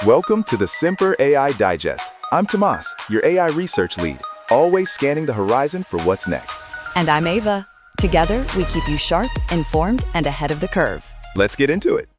Welcome to the Semper AI Digest. I'm Tomas, your AI research lead, always scanning the horizon for what's next. And I'm Aiva. Together, we keep you sharp, informed, and ahead of the curve. Let's get into it.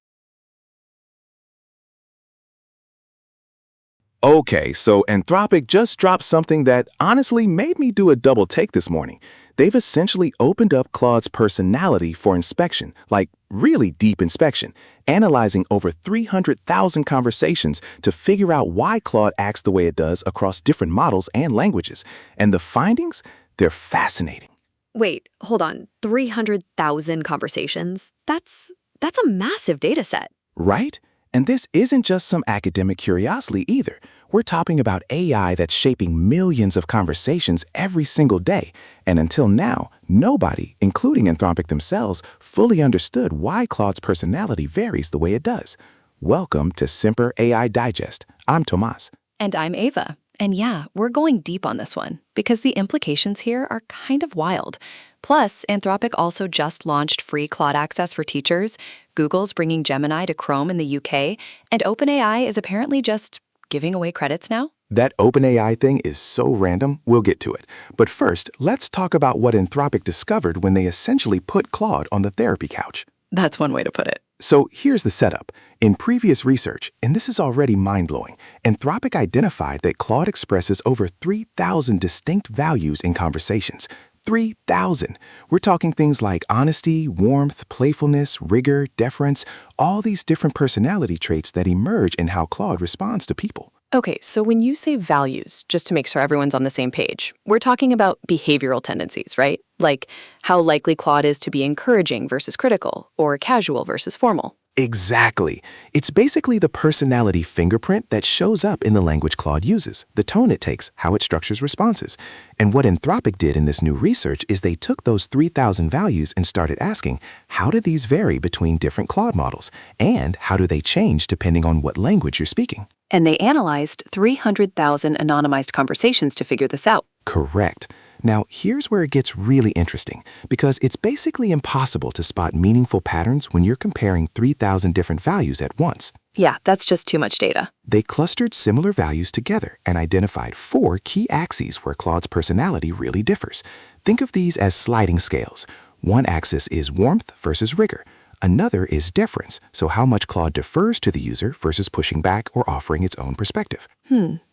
Okay, so Anthropic just dropped something that honestly made me do a double take this morning. They've essentially opened up Claude's personality for inspection, like really deep inspection, analyzing over 300,000 conversations to figure out why Claude acts the way it does across different models and languages. And the findings? They're fascinating. Wait, hold on. 300,000 conversations? That's a massive data set. Right? And this isn't just some academic curiosity either. We're talking about AI that's shaping millions of conversations every single day. And until now, nobody, including Anthropic themselves, fully understood why Claude's personality varies the way it does. Welcome to Semper AI Digest. I'm Tomas. And I'm Aiva. And yeah, we're going deep on this one, because the implications here are kind of wild. Plus, Anthropic also just launched free Claude access for teachers, Google's bringing Gemini to Chrome in the UK, and OpenAI is apparently just giving away credits now? That OpenAI thing is so random, we'll get to it. But first, let's talk about what Anthropic discovered when they essentially put Claude on the therapy couch. That's one way to put it. So here's the setup. In previous research, and this is already mind-blowing, Anthropic identified that Claude expresses over 3,000 distinct values in conversations. 3,000. We're talking things like honesty, warmth, playfulness, rigor, deference, all these different personality traits that emerge in how Claude responds to people. Okay, so when you say values, just to make sure everyone's on the same page, we're talking about behavioral tendencies, right? Like how likely Claude is to be encouraging versus critical, or casual versus formal. Exactly. It's basically the personality fingerprint that shows up in the language Claude uses, the tone it takes, how it structures responses. And what Anthropic did in this new research is they took those 3,000 values and started asking, how do these vary between different Claude models? And how do they change depending on what language you're speaking? And they analyzed 300,000 anonymized conversations to figure this out. Correct. Now, here's where it gets really interesting, because it's basically impossible to spot meaningful patterns when you're comparing 3,000 different values at once. Yeah, that's just too much data. They clustered similar values together and identified 4 key axes where Claude's personality really differs. Think of these as sliding scales. One axis is warmth versus rigor. Another is deference, so how much Claude defers to the user versus pushing back or offering its own perspective.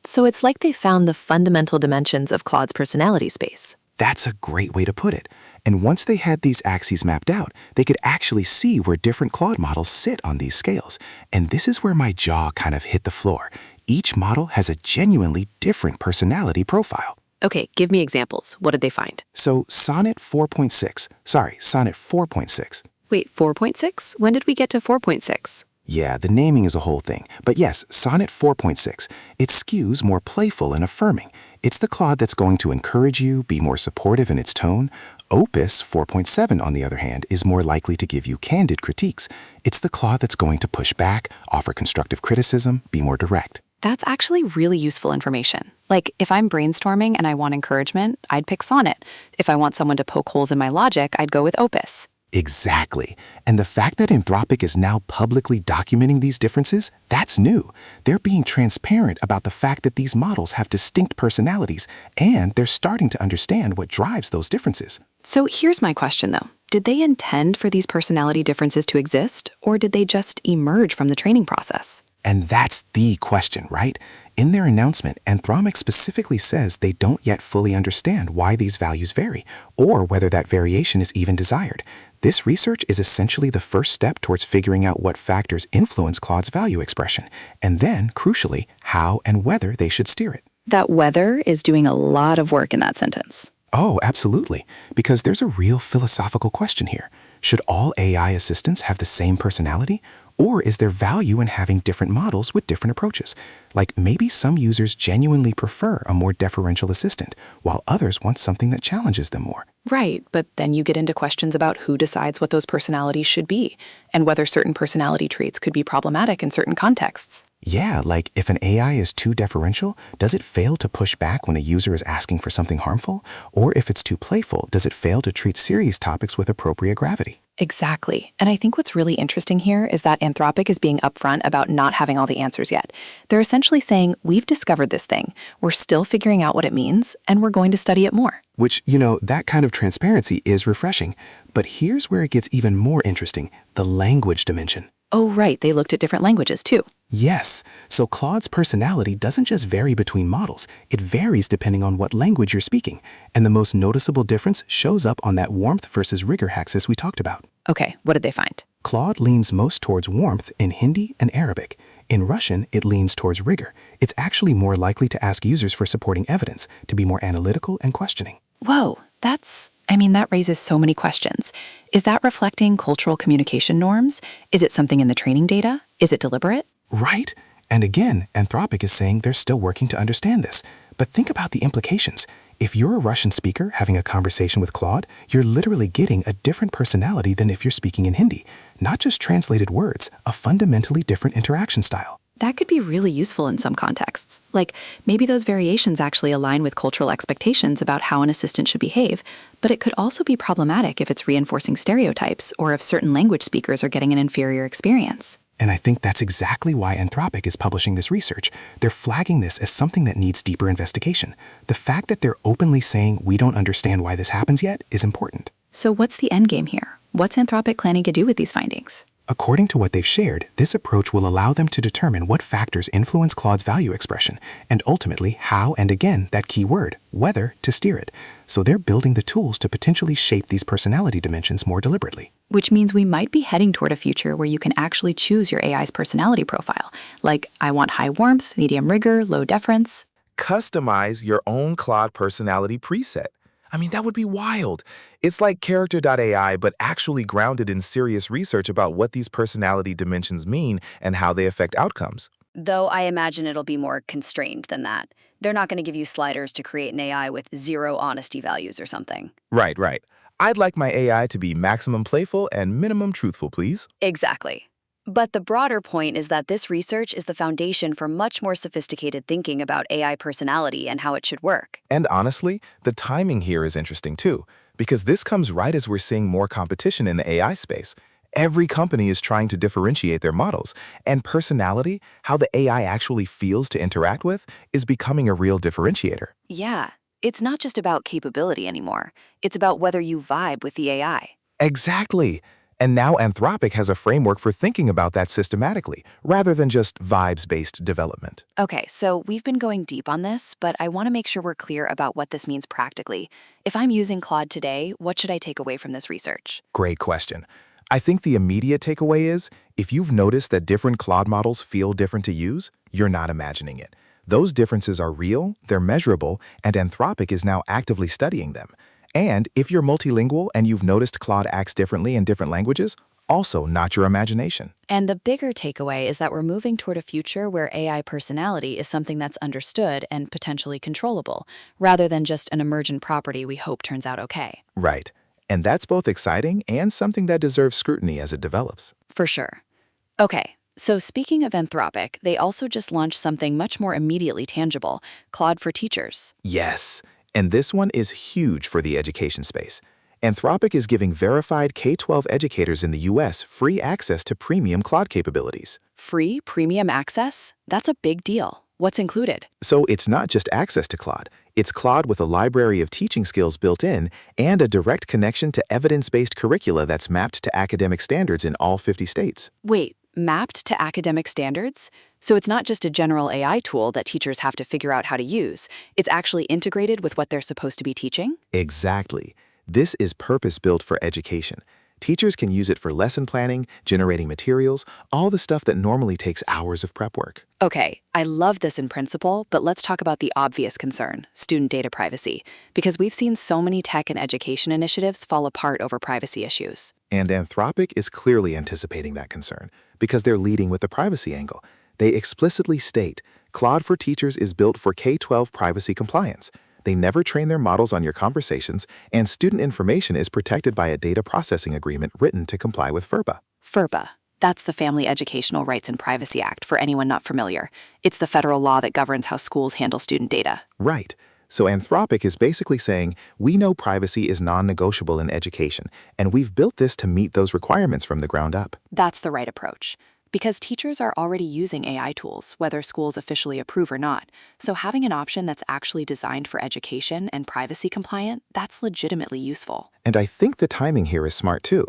So it's like they found the fundamental dimensions of Claude's personality space. That's a great way to put it. And once they had these axes mapped out, they could actually see where different Claude models sit on these scales. And this is where my jaw kind of hit the floor. Each model has a genuinely different personality profile. Okay, give me examples. What did they find? So Sonnet 4.6. Wait, 4.6? When did we get to 4.6? Yeah, the naming is a whole thing. But yes, Sonnet 4.6. It skews more playful and affirming. It's the Claude that's going to encourage you, be more supportive in its tone. Opus 4.7, on the other hand, is more likely to give you candid critiques. It's the Claude that's going to push back, offer constructive criticism, be more direct. That's actually really useful information. Like, if I'm brainstorming and I want encouragement, I'd pick Sonnet. If I want someone to poke holes in my logic, I'd go with Opus. Exactly. And the fact that Anthropic is now publicly documenting these differences, that's new. They're being transparent about the fact that these models have distinct personalities, and they're starting to understand what drives those differences. So here's my question, though. Did they intend for these personality differences to exist, or did they just emerge from the training process? And that's the question, right? In their announcement, Anthropic specifically says they don't yet fully understand why these values vary, or whether that variation is even desired. This research is essentially the first step towards figuring out what factors influence Claude's value expression, and then, crucially, how and whether they should steer it. That whether is doing a lot of work in that sentence. Oh, absolutely. Because there's a real philosophical question here. Should all AI assistants have the same personality? Or is there value in having different models with different approaches? Like maybe some users genuinely prefer a more deferential assistant, while others want something that challenges them more. Right, but then you get into questions about who decides what those personalities should be, and whether certain personality traits could be problematic in certain contexts. Yeah, like if an AI is too deferential, does it fail to push back when a user is asking for something harmful? Or if it's too playful, does it fail to treat serious topics with appropriate gravity? Exactly. And I think what's really interesting here is that Anthropic is being upfront about not having all the answers yet. They're essentially saying, we've discovered this thing, we're still figuring out what it means, and we're going to study it more. Which, that kind of transparency is refreshing. But here's where it gets even more interesting, the language dimension. Oh, right, they looked at different languages too. Yes, so Claude's personality doesn't just vary between models, it varies depending on what language you're speaking. And the most noticeable difference shows up on that warmth versus rigor axis we talked about. Okay, what did they find? Claude leans most towards warmth in Hindi and Arabic. In Russian, it leans towards rigor. It's actually more likely to ask users for supporting evidence, to be more analytical and questioning. Whoa, that raises so many questions. Is that reflecting cultural communication norms? Is it something in the training data? Is it deliberate? Right. And again, Anthropic is saying they're still working to understand this. But think about the implications. If you're a Russian speaker having a conversation with Claude, you're literally getting a different personality than if you're speaking in Hindi. Not just translated words, a fundamentally different interaction style. That could be really useful in some contexts. Like, maybe those variations actually align with cultural expectations about how an assistant should behave, but it could also be problematic if it's reinforcing stereotypes or if certain language speakers are getting an inferior experience. And I think that's exactly why Anthropic is publishing this research. They're flagging this as something that needs deeper investigation. The fact that they're openly saying we don't understand why this happens yet is important. So what's the endgame here? What's Anthropic planning to do with these findings? According to what they've shared, this approach will allow them to determine what factors influence Claude's value expression, and ultimately how, and again, that key word, whether, to steer it. So they're building the tools to potentially shape these personality dimensions more deliberately. Which means we might be heading toward a future where you can actually choose your AI's personality profile. Like, I want high warmth, medium rigor, low deference. Customize your own Claude personality preset. That would be wild. It's like character.ai, but actually grounded in serious research about what these personality dimensions mean and how they affect outcomes. Though I imagine it'll be more constrained than that. They're not going to give you sliders to create an AI with 0 honesty values or something. Right. I'd like my AI to be maximum playful and minimum truthful, please. Exactly. But the broader point is that this research is the foundation for much more sophisticated thinking about AI personality and how it should work. And honestly, the timing here is interesting too, because this comes right as we're seeing more competition in the AI space. Every company is trying to differentiate their models, and personality, how the AI actually feels to interact with, is becoming a real differentiator. Yeah, it's not just about capability anymore. It's about whether you vibe with the AI. Exactly. And now Anthropic has a framework for thinking about that systematically, rather than just vibes-based development. Okay, so we've been going deep on this, but I want to make sure we're clear about what this means practically. If I'm using Claude today, what should I take away from this research? Great question. I think the immediate takeaway is, if you've noticed that different Claude models feel different to use, you're not imagining it. Those differences are real, they're measurable, and Anthropic is now actively studying them. And if you're multilingual and you've noticed Claude acts differently in different languages, also not your imagination. And the bigger takeaway is that we're moving toward a future where AI personality is something that's understood and potentially controllable, rather than just an emergent property we hope turns out okay. Right. And that's both exciting and something that deserves scrutiny as it develops. For sure. Okay, so speaking of Anthropic, they also just launched something much more immediately tangible, Claude for Teachers. Yes. And this one is huge for the education space. Anthropic is giving verified K-12 educators in the U.S. free access to premium Claude capabilities. Free premium access? That's a big deal. What's included? So it's not just access to Claude. It's Claude with a library of teaching skills built in and a direct connection to evidence-based curricula that's mapped to academic standards in all 50 states. Wait, mapped to academic standards? So it's not just a general AI tool that teachers have to figure out how to use. It's actually integrated with what they're supposed to be teaching? Exactly. This is purpose-built for education. Teachers can use it for lesson planning, generating materials, all the stuff that normally takes hours of prep work. Okay, I love this in principle, but let's talk about the obvious concern, student data privacy, because we've seen so many tech and education initiatives fall apart over privacy issues. And Anthropic is clearly anticipating that concern, because they're leading with the privacy angle. They explicitly state, Claude for Teachers is built for K-12 privacy compliance. They never train their models on your conversations, and student information is protected by a data processing agreement written to comply with FERPA. FERPA. That's the Family Educational Rights and Privacy Act, for anyone not familiar. It's the federal law that governs how schools handle student data. Right. So Anthropic is basically saying, we know privacy is non-negotiable in education, and we've built this to meet those requirements from the ground up. That's the right approach. Because teachers are already using AI tools, whether schools officially approve or not. So having an option that's actually designed for education and privacy compliant, that's legitimately useful. And I think the timing here is smart too.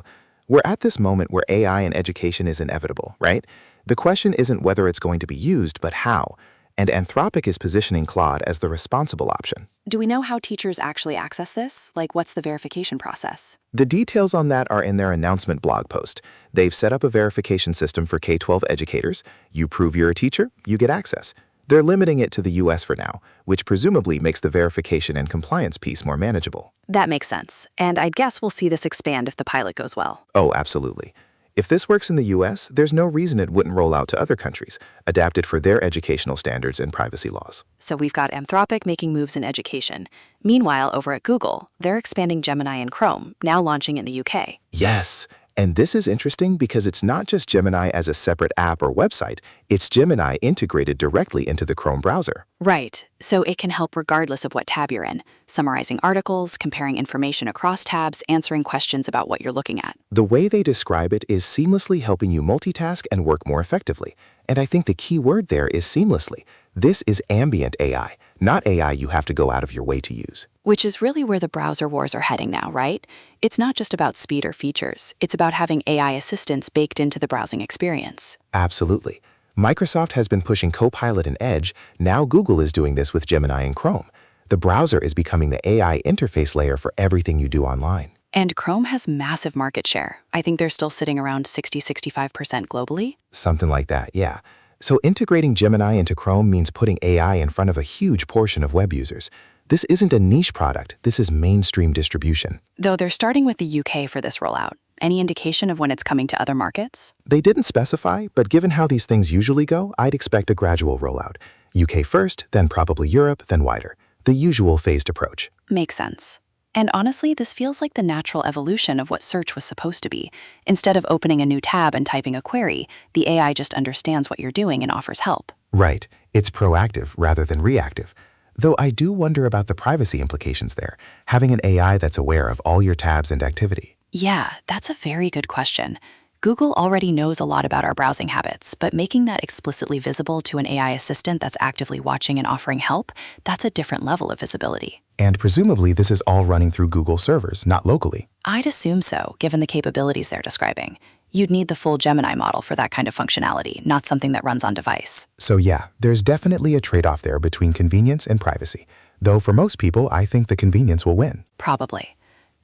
We're at this moment where AI in education is inevitable, right? The question isn't whether it's going to be used, but how. And Anthropic is positioning Claude as the responsible option. Do we know how teachers actually access this? Like, what's the verification process? The details on that are in their announcement blog post. They've set up a verification system for K-12 educators. You prove you're a teacher, you get access. They're limiting it to the US for now, which presumably makes the verification and compliance piece more manageable. That makes sense. And I'd guess we'll see this expand if the pilot goes well. Oh, absolutely. If this works in the US, there's no reason it wouldn't roll out to other countries, adapted for their educational standards and privacy laws. So we've got Anthropic making moves in education. Meanwhile, over at Google, they're expanding Gemini and Chrome, now launching in the UK. Yes, and this is interesting because it's not just Gemini as a separate app or website, it's Gemini integrated directly into the Chrome browser. Right, so it can help regardless of what tab you're in, summarizing articles, comparing information across tabs, answering questions about what you're looking at. The way they describe it is seamlessly helping you multitask and work more effectively. And I think the key word there is seamlessly. This is ambient AI, not AI you have to go out of your way to use. Which is really where the browser wars are heading now, right? It's not just about speed or features, it's about having AI assistants baked into the browsing experience. Absolutely. Microsoft has been pushing Copilot and Edge, now Google is doing this with Gemini and Chrome. The browser is becoming the AI interface layer for everything you do online. And Chrome has massive market share. I think they're still sitting around 60–65% globally. Something like that, yeah. So integrating Gemini into Chrome means putting AI in front of a huge portion of web users. This isn't a niche product, this is mainstream distribution. Though they're starting with the UK for this rollout. Any indication of when it's coming to other markets? They didn't specify, but given how these things usually go, I'd expect a gradual rollout. UK first, then probably Europe, then wider. The usual phased approach. Makes sense. And honestly, this feels like the natural evolution of what search was supposed to be. Instead of opening a new tab and typing a query, the AI just understands what you're doing and offers help. Right. It's proactive rather than reactive. Though I do wonder about the privacy implications there, having an AI that's aware of all your tabs and activity. Yeah, that's a very good question. Google already knows a lot about our browsing habits, but making that explicitly visible to an AI assistant that's actively watching and offering help, that's a different level of visibility. And presumably this is all running through Google servers, not locally. I'd assume so, given the capabilities they're describing. You'd need the full Gemini model for that kind of functionality, not something that runs on device. So yeah, there's definitely a trade-off there between convenience and privacy. Though for most people, I think the convenience will win. Probably.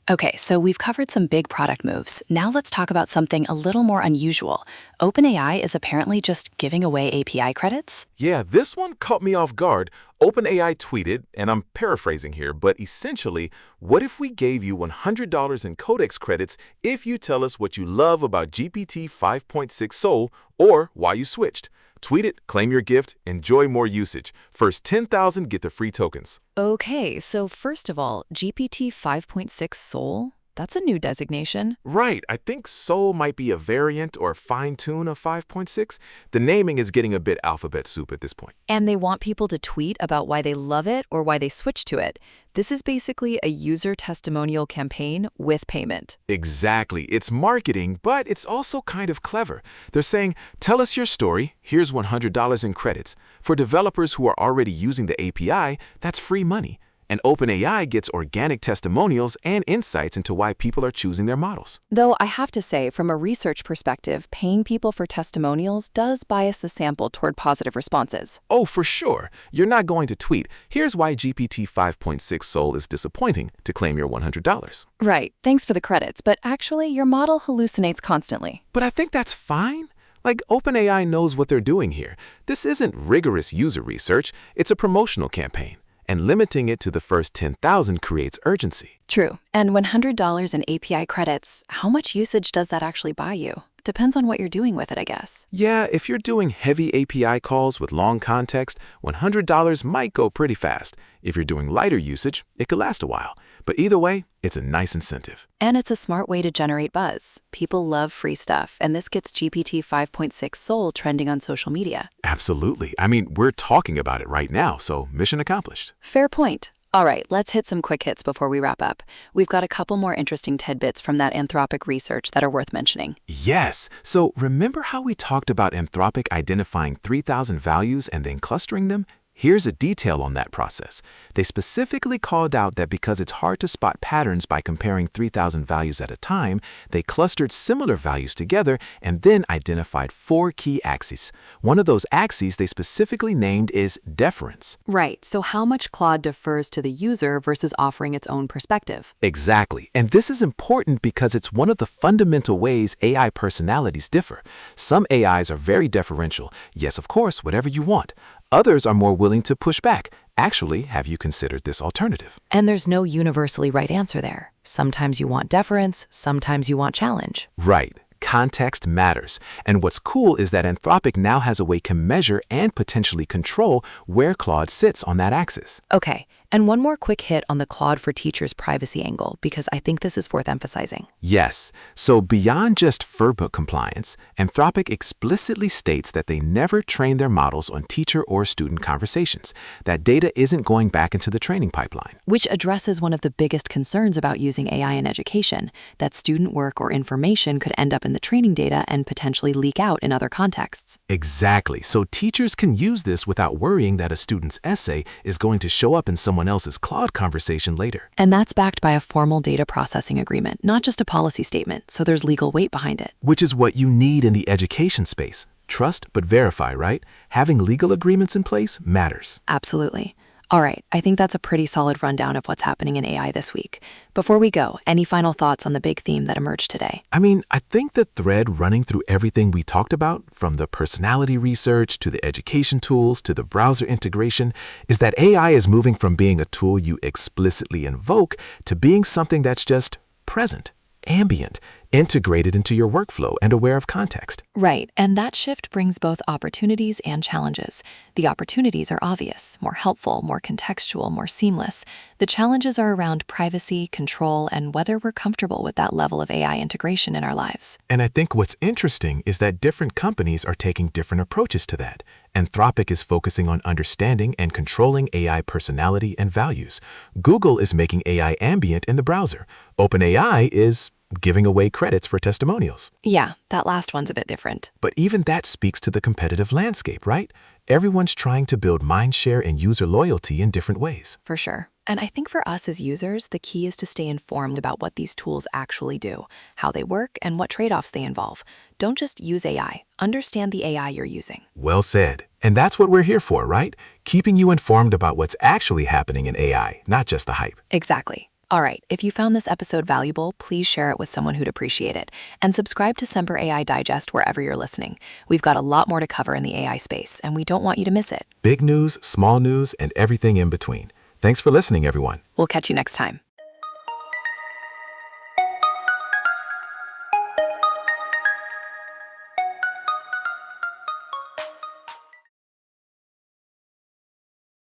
Okay, so we've covered some big product moves. Now let's talk about something a little more unusual. OpenAI is apparently just giving away API credits? Yeah, this one caught me off guard. OpenAI tweeted, and I'm paraphrasing here, but essentially, what if we gave you $100 in Codex credits if you tell us what you love about GPT 5.6 Soul or why you switched? Tweet it, claim your gift, enjoy more usage. First 10,000 get the free tokens. Okay, so first of all, GPT 5.6 Soul? That's a new designation. Right, I think Soul might be a variant or fine-tune of 5.6. The naming is getting a bit alphabet soup at this point. And they want people to tweet about why they love it or why they switched to it. This is basically a user testimonial campaign with payment. Exactly. It's marketing, but it's also kind of clever. They're saying, tell us your story, here's $100 in credits. For developers who are already using the API, that's free money. And OpenAI gets organic testimonials and insights into why people are choosing their models. Though I have to say, from a research perspective, paying people for testimonials does bias the sample toward positive responses. Oh, for sure. You're not going to tweet, here's why GPT 5.6 Soul is disappointing to claim your $100. Right, thanks for the credits, but actually your model hallucinates constantly. But I think that's fine. Like, OpenAI knows what they're doing here. This isn't rigorous user research, it's a promotional campaign. And limiting it to the first 10,000 creates urgency. True. And $100 in API credits, how much usage does that actually buy you? Depends on what you're doing with it, I guess. Yeah, if you're doing heavy API calls with long context, $100 might go pretty fast. If you're doing lighter usage, it could last a while. But either way, it's a nice incentive. And it's a smart way to generate buzz. People love free stuff, and this gets GPT 5.6 Soul trending on social media. Absolutely. I mean, we're talking about it right now, so mission accomplished. Fair point. All right, let's hit some quick hits before we wrap up. We've got a couple more interesting tidbits from that Anthropic research that are worth mentioning. Yes. So remember how we talked about Anthropic identifying 3,000 values and then clustering them? Here's a detail on that process. They specifically called out that because it's hard to spot patterns by comparing 3,000 values at a time, they clustered similar values together and then identified 4 key axes. One of those axes they specifically named is deference. Right, so how much Claude defers to the user versus offering its own perspective. Exactly. And this is important because it's one of the fundamental ways AI personalities differ. Some AIs are very deferential. Yes, of course, whatever you want. Others are more willing to push back. Actually, have you considered this alternative? And there's no universally right answer there. Sometimes you want deference, sometimes you want challenge. Right. Context matters. And what's cool is that Anthropic now has a way to measure and potentially control where Claude sits on that axis. Okay, and one more quick hit on the Claude for Teachers privacy angle, because I think this is worth emphasizing. Yes. So beyond just FERPA compliance, Anthropic explicitly states that they never train their models on teacher or student conversations. That data isn't going back into the training pipeline. Which addresses one of the biggest concerns about using AI in education, that student work or information could end up in the training data and potentially leak out in other contexts. Exactly. So teachers can use this without worrying that a student's essay is going to show up in someone else's Claude conversation later. And that's backed by a formal data processing agreement, not just a policy statement, so there's legal weight behind it. Which is what you need in the education space. Trust but verify, right? Having legal agreements in place matters. Absolutely. All right, I think that's a pretty solid rundown of what's happening in AI this week. Before we go, any final thoughts on the big theme that emerged today? I think the thread running through everything we talked about, from the personality research to the education tools to the browser integration, is that AI is moving from being a tool you explicitly invoke to being something that's just present, ambient, integrated into your workflow and aware of context. Right, and that shift brings both opportunities and challenges. The opportunities are obvious, more helpful, more contextual, more seamless. The challenges are around privacy, control, and whether we're comfortable with that level of AI integration in our lives. And I think what's interesting is that different companies are taking different approaches to that. Anthropic is focusing on understanding and controlling AI personality and values. Google is making AI ambient in the browser. OpenAI is giving away credits for testimonials. Yeah, that last one's a bit different. But even that speaks to the competitive landscape, right? Everyone's trying to build mindshare and user loyalty in different ways. For sure. And I think for us as users, the key is to stay informed about what these tools actually do, how they work, and what trade-offs they involve. Don't just use AI. Understand the AI you're using. Well said. And that's what we're here for, right? Keeping you informed about what's actually happening in AI, not just the hype. Exactly. All right, if you found this episode valuable, please share it with someone who'd appreciate it. And subscribe to Semper AI Digest wherever you're listening. We've got a lot more to cover in the AI space, and we don't want you to miss it. Big news, small news, and everything in between. Thanks for listening, everyone. We'll catch you next time.